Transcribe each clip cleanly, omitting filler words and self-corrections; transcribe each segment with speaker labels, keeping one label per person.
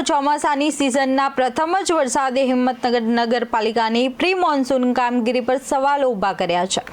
Speaker 1: ચોમાસાની સિઝનના પ્રથમ જ વરસાદે હિંમતનગર નગરપાલિકાની પ્રી મોન્સૂન કામગીરી પર સવાલો ઊભા કર્યા છે।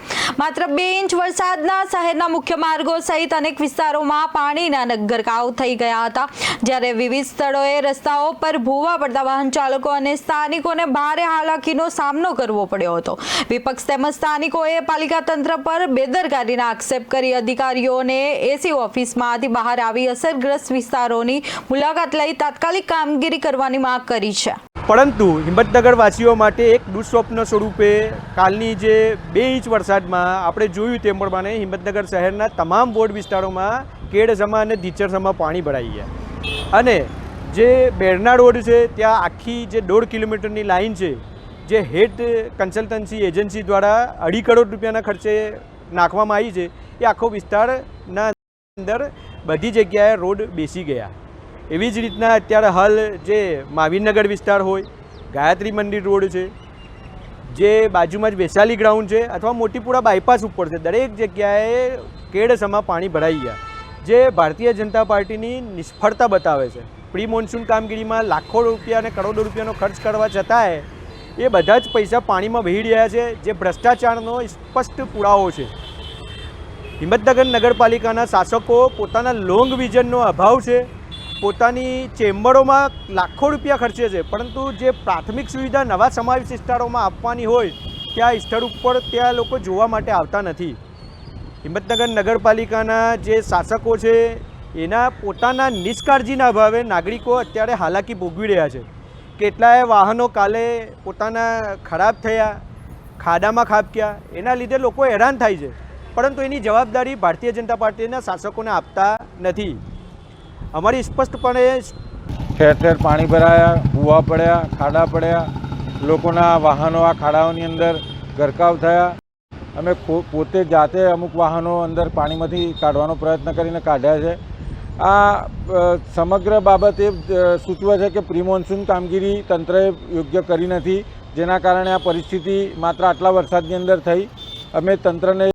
Speaker 1: માત્ર 2 ઇંચ વરસાદના શહેરના મુખ્ય માર્ગો સહિત અનેક વિસ્તારોમાં પાણીના ગરકાવ થઈ ગયા હતા, જ્યારે વિવિધ સ્થળોએ રસ્તાઓ પર ભૂવા પડતા વાહન ચાલકો અને સ્થાનિકોને ભારે હાલાકીનો સામનો કરવો પડ્યો હતો। વિપક્ષ તેમજ સ્થાનિકોએ પાલિકા તંત્ર પર બેદરકારીના આક્ષેપ કરી અધિકારીઓને એસી ઓફિસમાંથી બહાર આવી અસરગ્રસ્ત વિસ્તારોની મુલાકાત લઈ તાત્કાલિક કામગીરી કરવાની માંગ કરી છે।
Speaker 2: પરંતુ હિંમતનગર વાસીઓ માટે એક દુઃસ્વપ્ન સ્વરૂપે કાલની જે 2 ઇંચ વરસાદમાં આપણે જોયું તે પ્રમાણે હિંમતનગર શહેરના તમામ વોર્ડ વિસ્તારોમાં કેડસમા અને ધીચરસમા પાણી ભરાઈ ગયા અને જે બેરના રોડ છે ત્યાં આખી જે 1.5 કિલોમીટરની લાઈન છે જે હેડ કન્સલ્ટન્સી એજન્સી દ્વારા 2.5 કરોડ રૂપિયાના ખર્ચે નાખવામાં આવી છે એ આખો વિસ્તારના અંદર બધી જગ્યાએ રોડ બેસી ગયા। એવી જ રીતના અત્યારે હાલ જે મહાવીરનગર વિસ્તાર હોય, ગાયત્રી મંદિર રોડ છે, જે બાજુમાં જ વૈશાલી ગ્રાઉન્ડ છે અથવા મોટીપુરા બાયપાસ ઉપર છે, દરેક જગ્યાએ કેડસમા પાણી ભરાઈ ગયા, જે ભારતીય જનતા પાર્ટીની નિષ્ફળતા બતાવે છે। પ્રી મોન્સૂન કામગીરીમાં લાખો રૂપિયા અને કરોડો રૂપિયાનો ખર્ચ કરવા છતાંય એ બધા જ પૈસા પાણીમાં વહી રહ્યા છે, જે ભ્રષ્ટાચારનો સ્પષ્ટ પુરાવો છે। હિંમતનગર નગરપાલિકાના શાસકો પોતાના લોંગ વિઝનનો અભાવ છે, પોતાની ચેમ્બરોમાં લાખો રૂપિયા ખર્ચે છે, પરંતુ જે પ્રાથમિક સુવિધા નવા સમાવેશ વિસ્તારોમાં આપવાની હોય ત્યાં સ્થળ ઉપર ત્યાં લોકો જોવા માટે આવતા નથી। હિંમતનગર નગરપાલિકાના જે શાસકો છે એના પોતાના નિષ્કાળજીના અભાવે નાગરિકો અત્યારે હાલાકી ભોગવી રહ્યા છે। કેટલાય વાહનો કાલે પોતાના ખરાબ થયા, ખાડામાં ખાબક્યા, એના લીધે લોકો હેરાન થાય છે, પરંતુ એની જવાબદારી ભારતીય જનતા પાર્ટીના શાસકોને આપતા નથી। અમારી સ્પષ્ટપણે
Speaker 3: ઠેર ઠેર પાણી ભરાયા, ભૂવા પડ્યા, ખાડા પડ્યા, લોકોના વાહનો આ ખાડાઓની અંદર ગરકાવ થયા। અમે પોતે જાતે અમુક વાહનો અંદર પાણીમાંથી કાઢવાનો પ્રયત્ન કરીને કાઢ્યા છે। આ સમગ્ર બાબત એ સૂચવે છે કે પ્રી મોન્સૂન કામગીરી તંત્રએ યોગ્ય કરી નથી, જેના કારણે આ પરિસ્થિતિ માત્ર આટલા વરસાદની અંદર થઈ। અમે તંત્રને